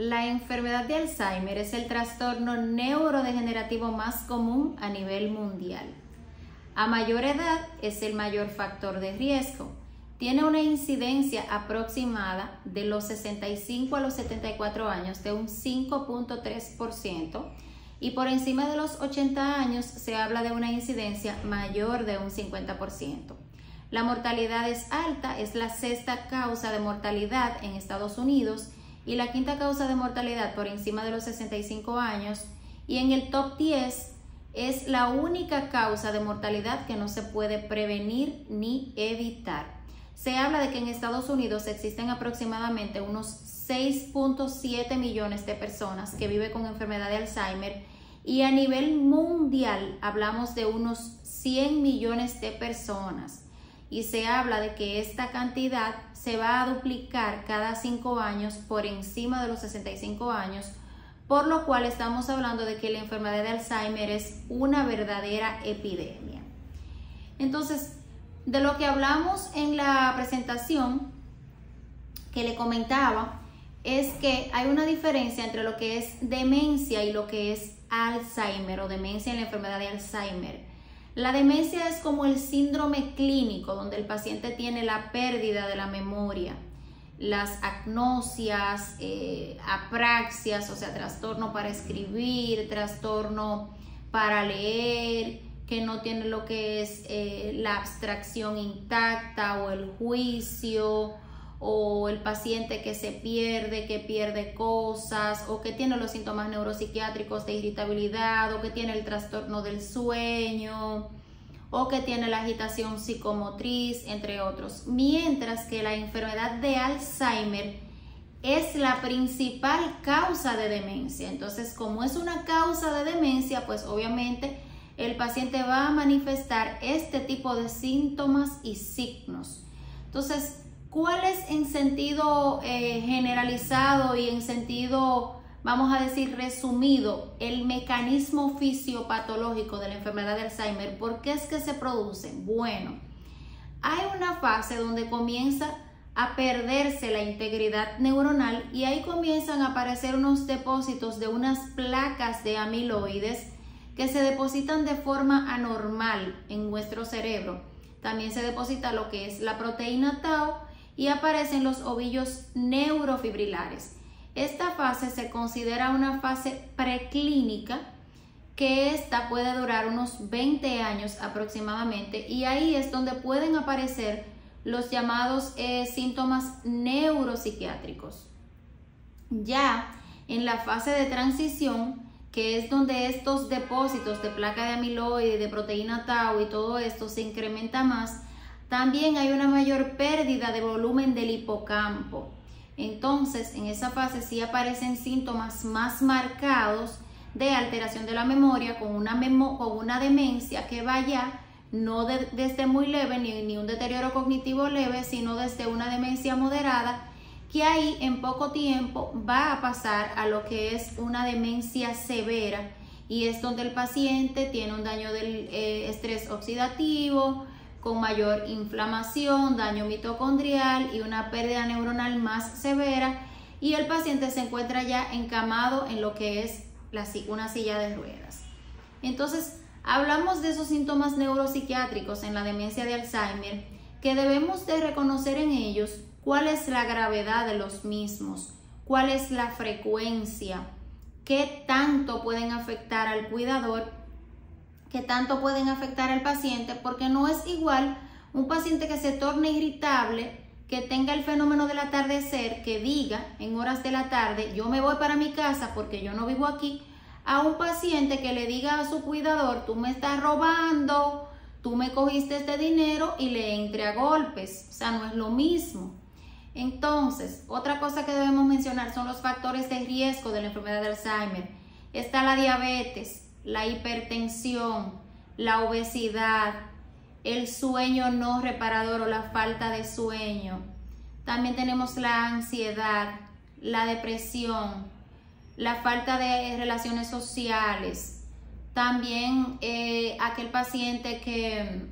La enfermedad de Alzheimer es el trastorno neurodegenerativo más común a nivel mundial. A mayor edad es el mayor factor de riesgo. Tiene una incidencia aproximada de los 65 a los 74 años de un 5.3% y por encima de los 80 años se habla de una incidencia mayor de un 50%. La mortalidad es alta, es la sexta causa de mortalidad en Estados Unidos y la quinta causa de mortalidad por encima de los 65 años, y en el top 10 es la única causa de mortalidad que no se puede prevenir ni evitar. Se habla de que en Estados Unidos existen aproximadamente unos 6.7 millones de personas que viven con enfermedad de Alzheimer y a nivel mundial hablamos de unos 100 millones de personas. Y se habla de que esta cantidad se va a duplicar cada 5 años por encima de los 65 años, por lo cual estamos hablando de que la enfermedad de Alzheimer es una verdadera epidemia. Entonces, de lo que hablamos en la presentación que le comentaba, es que hay una diferencia entre lo que es demencia y lo que es Alzheimer o demencia en la enfermedad de Alzheimer. La demencia es como el síndrome clínico donde el paciente tiene la pérdida de la memoria, las agnosias, apraxias, o sea, trastorno para escribir, trastorno para leer, que no tiene lo que es la abstracción intacta o el juicio, o el paciente que se pierde, que pierde cosas, o que tiene los síntomas neuropsiquiátricos de irritabilidad, o que tiene el trastorno del sueño, o que tiene la agitación psicomotriz, entre otros. Mientras que la enfermedad de Alzheimer es la principal causa de demencia. Entonces, como es una causa de demencia, pues obviamente el paciente va a manifestar este tipo de síntomas y signos. Entonces, ¿cuál es en sentido generalizado y en sentido, vamos a decir, resumido, el mecanismo fisiopatológico de la enfermedad de Alzheimer? ¿Por qué es que se produce? Bueno, hay una fase donde comienza a perderse la integridad neuronal y ahí comienzan a aparecer unos depósitos de unas placas de amiloides que se depositan de forma anormal en nuestro cerebro. También se deposita lo que es la proteína tau y aparecen los ovillos neurofibrilares. Esta fase se considera una fase preclínica, que esta puede durar unos 20 años aproximadamente, y ahí es donde pueden aparecer los llamados síntomas neuropsiquiátricos. Ya en la fase de transición, que es donde estos depósitos de placa de amiloide, de proteína tau y todo esto se incrementa más, también hay una mayor pérdida de volumen del hipocampo. Entonces, en esa fase sí aparecen síntomas más marcados de alteración de la memoria con una demencia que vaya no desde muy leve ni un deterioro cognitivo leve, sino desde una demencia moderada, que ahí en poco tiempo va a pasar a lo que es una demencia severa, y es donde el paciente tiene un daño del estrés oxidativo, con mayor inflamación, daño mitocondrial y una pérdida neuronal más severa, y el paciente se encuentra ya encamado en lo que es una silla de ruedas. Entonces, hablamos de esos síntomas neuropsiquiátricos en la demencia de Alzheimer, que debemos de reconocer en ellos cuál es la gravedad de los mismos, cuál es la frecuencia, qué tanto pueden afectar al cuidador, que tanto pueden afectar al paciente, porque no es igual un paciente que se torne irritable, que tenga el fenómeno del atardecer, que diga en horas de la tarde, yo me voy para mi casa porque yo no vivo aquí, a un paciente que le diga a su cuidador, tú me estás robando, tú me cogiste este dinero, y le entre a golpes. O sea, no es lo mismo. Entonces, otra cosa que debemos mencionar son los factores de riesgo de la enfermedad de Alzheimer. Está la diabetes, la hipertensión, la obesidad, el sueño no reparador o la falta de sueño. También tenemos la ansiedad, la depresión, la falta de relaciones sociales. También aquel paciente que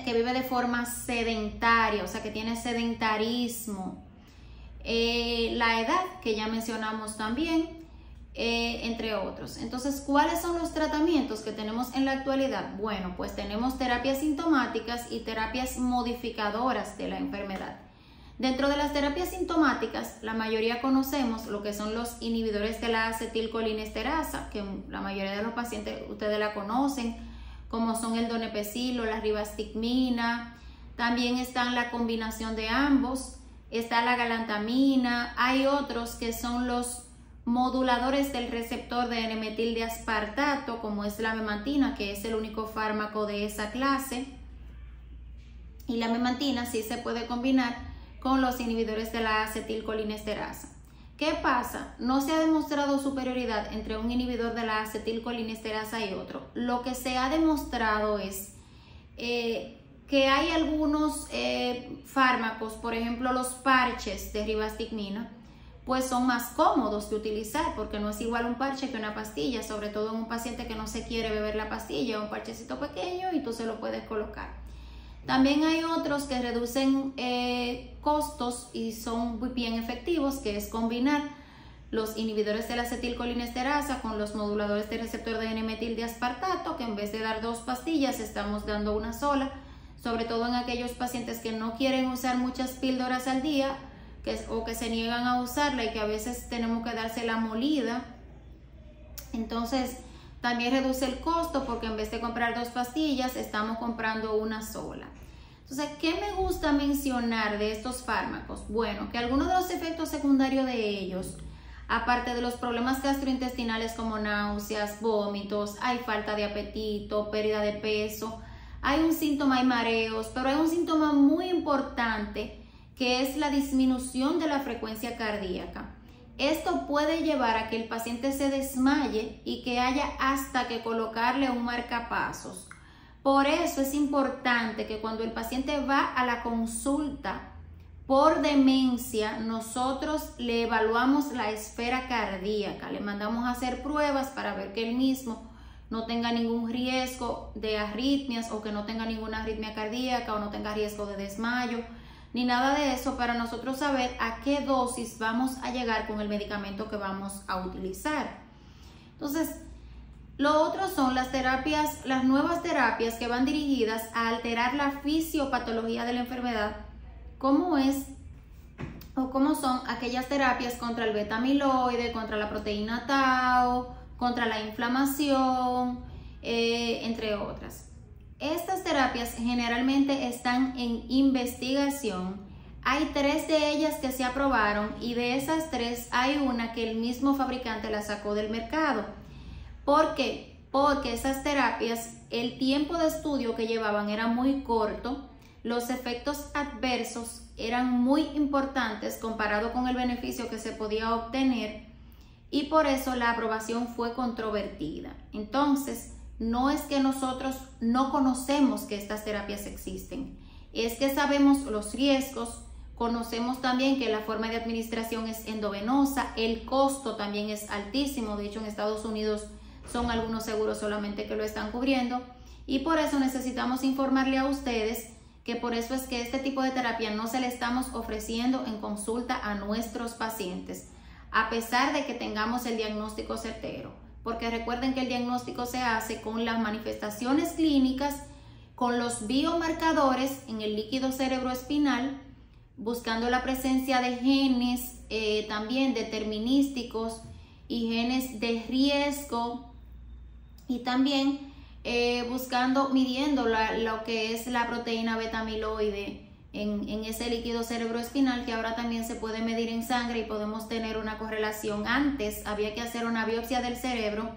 vive de forma sedentaria, o sea, que tiene sedentarismo. la edad, que ya mencionamos también, entre otros. Entonces, ¿cuáles son los tratamientos que tenemos en la actualidad? Bueno, pues tenemos terapias sintomáticas y terapias modificadoras de la enfermedad. Dentro de las terapias sintomáticas, la mayoría conocemos lo que son los inhibidores de la acetilcolinesterasa, que la mayoría de los pacientes ustedes la conocen, como son el donepezil o la rivastigmina. También están la combinación de ambos, está la galantamina. Hay otros que son los moduladores del receptor de N-metil de aspartato, como es la memantina, que es el único fármaco de esa clase. Y la memantina sí se puede combinar con los inhibidores de la acetilcolinesterasa. ¿Qué pasa? No se ha demostrado superioridad entre un inhibidor de la acetilcolinesterasa y otro. Lo que se ha demostrado es que hay algunos fármacos, por ejemplo los parches de rivastigmina, pues son más cómodos de utilizar porque no es igual un parche que una pastilla, sobre todo en un paciente que no se quiere beber la pastilla, un parchecito pequeño y tú se lo puedes colocar. También hay otros que reducen costos y son muy bien efectivos, que es combinar los inhibidores de la acetilcolinesterasa con los moduladores del receptor de N-metil de aspartato, que en vez de dar 2 pastillas estamos dando una sola, sobre todo en aquellos pacientes que no quieren usar muchas píldoras al día o que se niegan a usarla y que a veces tenemos que darse la molida. Entonces también reduce el costo porque en vez de comprar 2 pastillas estamos comprando una sola. Entonces, ¿qué me gusta mencionar de estos fármacos? Bueno, que algunos de los efectos secundarios de ellos, aparte de los problemas gastrointestinales como náuseas, vómitos, hay falta de apetito, pérdida de peso, hay un síntoma, hay mareos, pero hay un síntoma muy importante que es la disminución de la frecuencia cardíaca. Esto puede llevar a que el paciente se desmaye y que haya hasta que colocarle un marcapasos. Por eso es importante que cuando el paciente va a la consulta por demencia, nosotros le evaluamos la esfera cardíaca, le mandamos a hacer pruebas para ver que él mismo no tenga ningún riesgo de arritmias o que no tenga ninguna arritmia cardíaca o no tenga riesgo de desmayo, ni nada de eso, para nosotros saber a qué dosis vamos a llegar con el medicamento que vamos a utilizar. Entonces, lo otro son las terapias, las nuevas terapias que van dirigidas a alterar la fisiopatología de la enfermedad, como es o como son aquellas terapias contra el beta amiloide, contra la proteína tau, contra la inflamación, entre otras. Estas terapias generalmente están en investigación. Hay 3 de ellas que se aprobaron y de esas 3 hay una que el mismo fabricante la sacó del mercado. ¿Por qué? Porque esas terapias, el tiempo de estudio que llevaban era muy corto, los efectos adversos eran muy importantes comparado con el beneficio que se podía obtener y por eso la aprobación fue controvertida. Entonces, no es que nosotros no conocemos que estas terapias existen, es que sabemos los riesgos, conocemos también que la forma de administración es endovenosa, el costo también es altísimo, de hecho en Estados Unidos son algunos seguros solamente que lo están cubriendo y por eso necesitamos informarle a ustedes que por eso es que este tipo de terapia no se le estamos ofreciendo en consulta a nuestros pacientes, a pesar de que tengamos el diagnóstico certero. Porque recuerden que el diagnóstico se hace con las manifestaciones clínicas, con los biomarcadores en el líquido cerebroespinal, buscando la presencia de genes también determinísticos y genes de riesgo y también midiendo lo que es la proteína beta amiloide en ese líquido cerebroespinal, que ahora también se puede medir en sangre y podemos tener una correlación. Antes había que hacer una biopsia del cerebro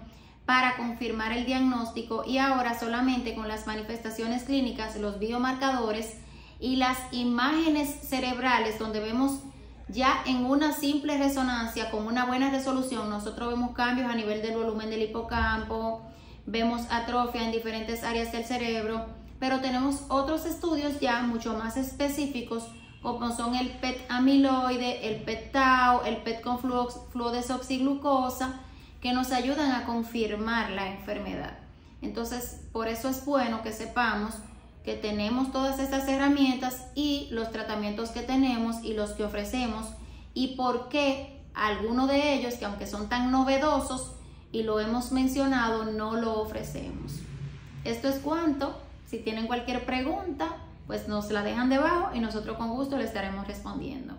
para confirmar el diagnóstico y ahora solamente con las manifestaciones clínicas, los biomarcadores y las imágenes cerebrales donde vemos ya en una simple resonancia con una buena resolución, nosotros vemos cambios a nivel del volumen del hipocampo, vemos atrofia en diferentes áreas del cerebro, pero tenemos otros estudios ya mucho más específicos como son el PET amiloide, el PET tau, el PET con fluodesoxiglucosa, que nos ayudan a confirmar la enfermedad. Entonces, por eso es bueno que sepamos que tenemos todas estas herramientas y los tratamientos que tenemos y los que ofrecemos y por qué algunos de ellos, que aunque son tan novedosos y lo hemos mencionado, no lo ofrecemos. Esto es cuanto. Si tienen cualquier pregunta, pues nos la dejan debajo y nosotros con gusto le estaremos respondiendo.